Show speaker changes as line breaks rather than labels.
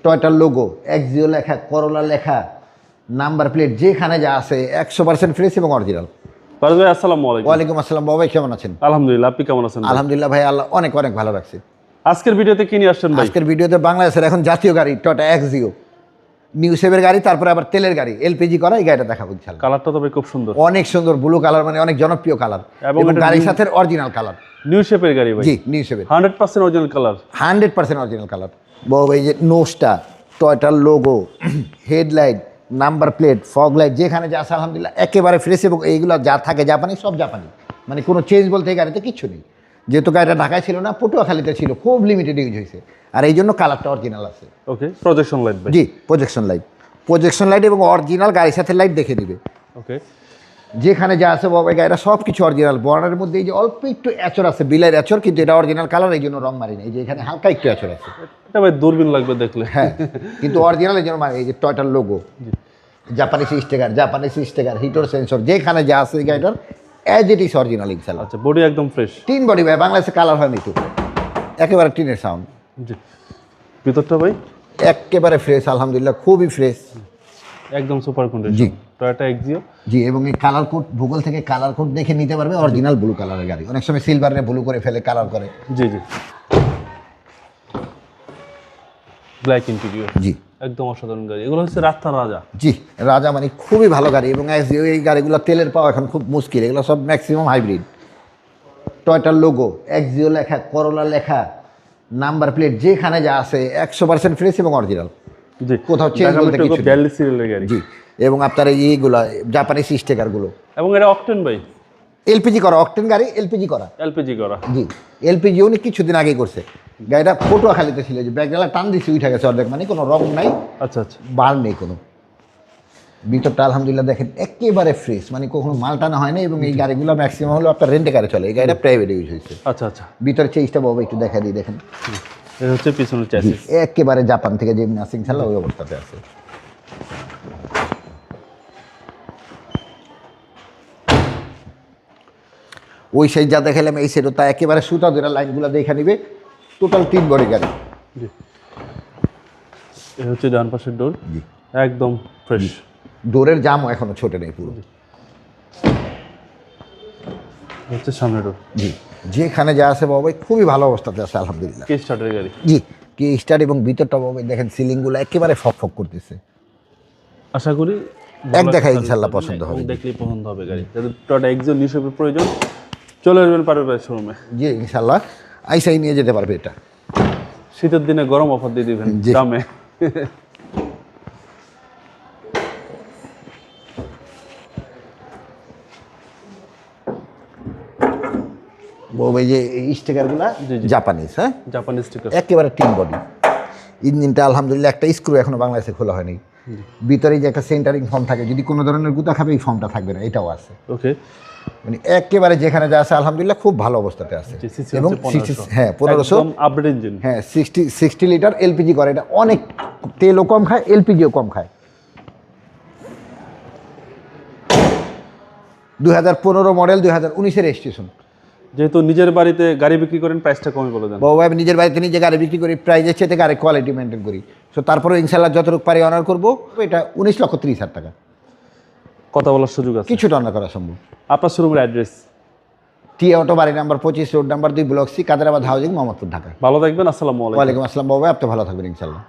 টয়টার logo, Axio লেখা, করোলা লেখা, number plate যেখানে যা আছে 100% ফ্রেশ এবং অরিজিনাল।
পারভেজ ভাই আসসালামু আলাইকুম।
ওয়ালাইকুম আসসালাম বাবা, ভাই কেমন আছেন?
আলহামদুলিল্লাহ, আপনি কেমন আছেন ভাই?
আলহামদুলিল্লাহ ভাই, আল্লাহ অনেক অনেক ভালো রাখছে।
আজকের ভিডিওতে কি নিয়ে আসছেন ভাই?
আজকের ভিডিওতে বাংলাদেশের এখন জাতীয় গাড়ি টয়টা এক্সিও, নিউ শেপের গাড়ি, তারপরে আবার তেলের গাড়ি, এলপিজি করা, এই গাড়িটা দেখাবো ইনশাআল্লাহ।
কালারটা তো ভাই খুব সুন্দর,
অনেক সুন্দর ব্লু কালার, মানে অনেক জনপ্রিয় কালার
এবং
এবং
এটা
গাড়ির
new-
সাথে অরিজিনাল কালার।
নিউ শেপের গাড়ি ভাই।
জি, নিউ শেপের
100% অরিজিনাল কালার।
100% original colour. বাবা এই যে নোজটা, টয়টার logo, headlight, number plate, fog light যেখানে যা আছে আলহামদুলিল্লাহ একেবারে ফ্রেশ, এবং এইগুলো যা থাকে জাপানি, সব জাপানি, মানে কোনো চেঞ্জ বলতে এই গাড়িতে কিচ্ছু নেই। যেহেতু গাড়িটা ঢাকায় ছিল না, পটুয়াখালীতে ছিল, খুব লিমিটেড ইউজ হয়েছে, আর এই জন্য কালারটা অরিজিনাল আছে।
ওকে, প্রজেকশন লাইট ভাই।
জি, প্রজেকশন লাইট এবং অরিজিনাল গাড়ির সাথে লাইট দেখে দিবে।
ওকে,
যেখানে যা আছে বাবা গাড়িটা সব কিছু অরিজিনাল। বর্ডারের মধ্যে এই যে অল্প একটু এচর আছে, বিলের এচর, কিন্তু এটা অরিজিনাল কালার, এই জন্য রং মারিনি। এই যে এখানে হালকা একটু এচর আছে,
এটা ভাই দূরবীন লাগবে দেখলে।
হ্যাঁ, কিন্তু অরিজিনাল এই জন্য এই যে টয়টার লোগো, জাপানিজ স্টিকার, হিটর সেন্সর, যেখানে যা আছে এই গাড়িটার অ্যাজ ইট ইজ অরিজিনাল ইনশাআল্লাহ।
আচ্ছা, বডি একদম ফ্রেশ।
টিন বডি ভাই, বাংলাদেশে কালার হয়নি তো, একেবারে টিনের সাউন্ড।
জি, ভিতরটা ভাই
একেবারে ফ্রেশ আলহামদুলিল্লাহ, খুবই ফ্রেশ,
একদম সুপার কন্ডিশন।
জি।
Toyota Axio.
জি, এবং এই কালার কোড, ভূগোল থেকে কালার কোড দেখে নিতে পারবে। অরিজিনাল ব্লু কালারের গাড়ি, অনেক সময় সিলভারে ব্লু করে ফেলে, কালার করে।
জি জি, ব্ল্যাক ইন্টেরিয়র।
জি
একদম অসাধারণ গাড়ি। এগুলো হচ্ছে রাস্তার রাজা।
জি, রাজা মানে খুবই ভালো গাড়ি, এবং এই গাড়িগুলো তেলের পাওয়া এখন খুব মুশকিল, এগুলো সব ম্যাক্সিমাম হাইব্রিড। টয়টার লোগো, এক্সিও লেখা, করোলা লেখা, নাম্বার প্লেট যেখানে যা আছে 100% ফ্রেশ এবং অরিজিনাল,
জি,
কোথাও চেঞ্জ বলতে কিছু নেই।
42 সিরিয়ালের গাড়ি।
জি, এবং আপনার এইগুলো জাপানিজ স্টিকারগুলো,
এবং এটা অকটেন ভাই,
এলপিজি করা, অকটেন গাড়ি, এলপিজি করা।
এলপিজি করা।
জি, এলপিজি উনি কিছুদিন আগেই করছে। গাড়িটা পটুয়াখালীতে ছিল, যে ব্যাগডালা টান দিচ্ছে উঠে গেছে অর্ধেক, মানে কোনো রং নাই,
আচ্ছা আচ্ছা,
বার নেই কোনো। ভিতরটা আলহামদুলিল্লাহ দেখেন একেবারে ফ্রেশ, মানে কখনো মাল টানা হয় না, এবং এই গাড়িগুলো ম্যাক্সিমাম হলো আপনার রেন্টে কারে চলে, এই গাড়িটা প্রাইভেট ইউজ হয়েছে।
আচ্ছা আচ্ছা।
ভিতরে চেঞ্জটা বাবা একটু দেখা দিই, দেখেন
এটা হচ্ছে পিছনের
জি,
চ্যাসিস।
একেবারে জাপান থেকে যেমনি আসে ইনশাল্লাহ ওই অবস্থাতে আছে। ওই সাইড যা দেখালাম এই সাইডও তা একেবারে সুতা ধরে লাইনগুলো দেখে নিবে। টোটাল 3 বডি গাড়ি।
জি, এটা হচ্ছে ডান পাশের ডোর,
জি,
একদম ফ্রেশ।
ডোরের জামও এখনো ছোটে নেই পুরো।
হচ্ছে সামনের ডোর।
জি, যেখানে যা আছে বাবা খুবই ভালো অবস্থাতে আছে আলহামদুলিল্লাহ।
কে স্টার্টের গাড়ি।
জি, কি স্টার, এবং ভিতরটা বাবা দেখেন সিলিংগুলো একেবারে ফক করতেছে।
আশা করি
এক দেখায় ইনশাল্লাহ পছন্দ হবে।
দেখলেই পছন্দ হবে গাড়ি। যাদের টয়োটা এক্সিও নিউ শেপের প্রয়োজন, চলে আসবেন পারভেজ শোরুমে।
জি, ইনশাল্লাহ আইসাই নিয়ে যেতে পারবে এটা।
শীতের দিনে গরম অফার দিয়ে দিবেন
জি।
দামে।
বাবা এই যে স্টিকারগুলা
জি, জি।
জাপানিজ, হ্যাঁ,
জাপানি স্টিকার।
একেবারে টিন বডি। ইঞ্জিনটা আলহামদুলিল্লাহ একটা স্ক্রু এখনো বাংলাদেশে খোলা হয়নি। ভিতরে যে একটা সেন্টারিং ফর্ম থাকে, যদি কোনো ধরনের গুতা খাবে এই ফর্মটা থাকবে না, এটাও আছে।
ওকে,
মানে একেবারে যেখানে যা আছে আলহামদুলিল্লাহ খুব ভালো অবস্থাতে আছে।
জি, সিসি
এবং
হচ্ছে 1500
হ্যাঁ 1500,
একদম আপডেট ইঞ্জিন।
হ্যাঁ 60 লিটার এলপিজি করে। এটা অনেক তেলও কম খায়, এলপিজিও কম খায়। 2015 মডেল, 2019-এর রেজিস্ট্রেশন।
যেহেতু নিজের বাড়িতে গাড়ি বিক্রি করেন, প্রাইসটা কমই বলে দেন।
বাবা আমি নিজের বাড়িতে নিজে গাড়ি বিক্রি করি, প্রাইজের চেয়ে গাড়ি কোয়ালিটি মেনটেন করি। সো তারপরে ইনশাল্লাহ যতটুকু পারি অনার করবো। এটা 19,30,000 টাকা,
কথা বলার সুযোগ আছে,
কিছুটা অনার করা সম্ভব।
আপনার শোরুমের অ্যাড্রেস।
টি অটো, বাড়ি number 25, road number 2, block C, Kaderabad housing, Mohammadpur, Dhaka.
ভালো থাকবেন, আসসালামু আলাইকুম।
ওয়ালাইকুম আসসালাম বাবা, আপনি ভালো থাকবেন ইনশাল্লাহ।